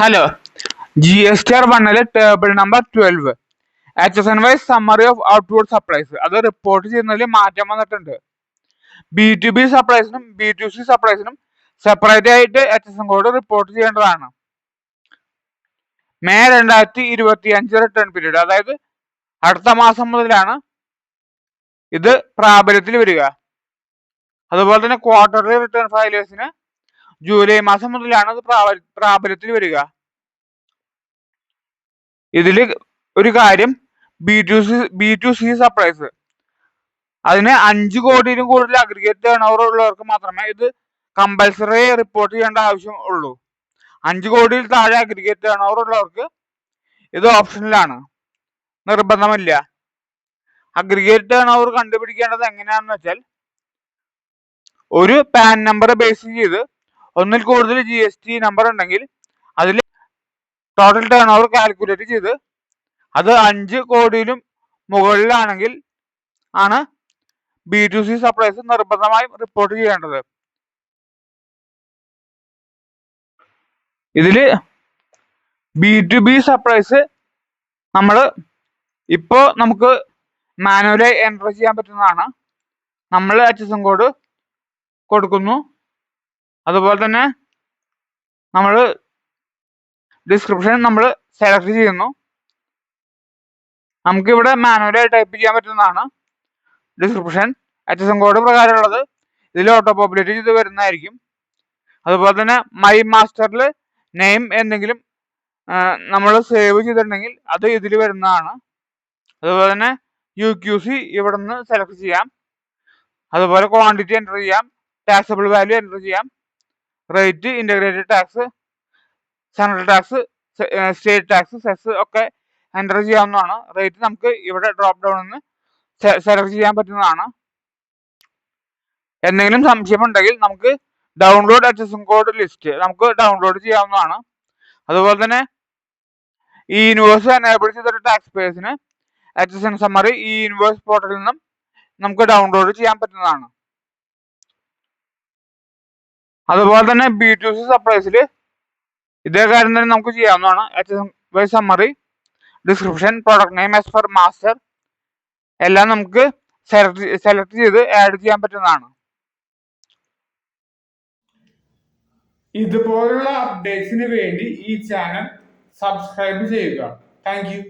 Hello, GSTR 1 table number 12 HSN wise summary of outward supplies അത് report ചെയ്യുന്നതിൽ മാറ്റം വന്നിട്ടുണ്ട്. B2B സപ്ലൈസിനും B2C സപ്ലൈസിനും സെപ്പറേറ്റ് ആയിട്ട് HSN കോഡ് റിപ്പോർട്ട് ചെയ്യേണ്ടതാണ്. മെയ് 2025 റിട്ടേൺ പീരീഡ്, അതായത് അടുത്ത മാസം മുതലാണ് ഇത് പ്രാബല്യത്തിൽ വരിക. അതുപോലെ തന്നെ ക്വാർട്ടർലി റിട്ടേൺ ഫയലേഴ്സിന് ജൂലൈ മാസം മുതലാണ് ഇത് പ്രാബല്യത്തിൽ വരിക. ഇതിൽ ഒരു കാര്യം, B2C സപ്ലൈസ് അതിന് 5 കോടിയിലും കൂടുതൽ അഗ്രിഗേറ്റ് ടേൺ ഓവർ ഉള്ളവർക്ക് മാത്രമേ ഇത് കമ്പൽസറി റിപ്പോർട്ട് ചെയ്യേണ്ട ആവശ്യം ഉള്ളൂ. 5 കോടിയിൽ താഴെ അഗ്രിഗേറ്റ് ടേൺ ഓവർ ഉള്ളവർക്ക് ഇത് ഓപ്ഷനിലാണ്, നിർബന്ധമില്ല. അഗ്രിഗേറ്റ് ടേൺ ഓവർ കണ്ടുപിടിക്കേണ്ടത് എങ്ങനെയാണെന്ന് വെച്ചാൽ, ഒരു പാൻ നമ്പർ ബേസ് ചെയ്ത് ഒന്നിൽ കൂടുതൽ GST നമ്പർ ഉണ്ടെങ്കിൽ അതിൽ ടോട്ടൽ ടേൺ ഓവർ കാൽക്കുലേറ്റ് ചെയ്ത് അത് 5 കോടിയിലും മുകളിലാണെങ്കിൽ ആണ് B2C സപ്ലൈസ് നിർബന്ധമായും റിപ്പോർട്ട് ചെയ്യേണ്ടത്. ഇതിൽ B2B സപ്ലൈസ് നമുക്ക് മാനുവലായി എൻറ്റർ ചെയ്യാൻ പറ്റുന്നതാണ്. നമ്മൾ HSN കോഡ് കൊടുക്കുന്നു, അതുപോലെ തന്നെ നമ്മൾ ഡിസ്ക്രിപ്ഷൻ നമ്മൾ സെലക്ട് ചെയ്യുന്നു. നമുക്കിവിടെ മാനുവലായി ടൈപ്പ് ചെയ്യാൻ പറ്റുന്നതാണ് ഡിസ്ക്രിപ്ഷൻ. HSN കോഡ് പ്രകാരമുള്ളത് ഇതിൽ ഓട്ടോ പോപ്പുലേറ്റ് ചെയ്ത് വരുന്നതായിരിക്കും. അതുപോലെ തന്നെ മൈ മാസ്റ്ററിൽ നെയിം എന്തെങ്കിലും നമ്മൾ സേവ് ചെയ്തിട്ടുണ്ടെങ്കിൽ അത് ഇതിൽ വരുന്നതാണ്. അതുപോലെ തന്നെ UQC ഇവിടെ നിന്ന് സെലക്ട് ചെയ്യാം. അതുപോലെ ക്വാണ്ടിറ്റി എൻ്റർ ചെയ്യാം, ടാക്സബിൾ വാല്യൂ എൻ്റർ ചെയ്യാം, rate, integrated tax, central tax, state tax, cess ഒക്കെ എൻ്റർ ചെയ്യാവുന്നതാണ്. റേറ്റ് നമുക്ക് ഇവിടെ ഡ്രോപ്പ് ഡൗണിൽ നിന്ന് സെലക്ട് ചെയ്യാൻ പറ്റുന്നതാണ്. എന്തെങ്കിലും സംശയമുണ്ടെങ്കിൽ നമുക്ക് ഡൗൺലോഡ് HSN കോഡ് ലിസ്റ്റ് നമുക്ക് ഡൗൺലോഡ് ചെയ്യാവുന്നതാണ്. അതുപോലെ തന്നെ ഈ ഇൻവോയ്സ് എനേബിൾ ചെയ്തിട്ട് ടാക്സ് പേയേഴ്സിന് HSN സമ്മറി ഈ ഇൻവോയ്സ് പോർട്ടലിൽ നിന്നും നമുക്ക് ഡൗൺലോഡ് ചെയ്യാൻ പറ്റുന്നതാണ്. അതുപോലെ തന്നെ B2C സപ്ലൈസിൽ ഇതേ കാര്യം തന്നെ നമുക്ക് ചെയ്യാവുന്നതാണ്. HSN wise summary, description, product name as per master എല്ലാം നമുക്ക് സെലക്ട് ചെയ്ത് ആഡ് ചെയ്യാൻ പറ്റുന്നതാണ്. ഇതുപോലുള്ള അപ്ഡേറ്റ്സിന് വേണ്ടി ഈ ചാനൽ സബ്സ്ക്രൈബ് ചെയ്യുക. Thank you.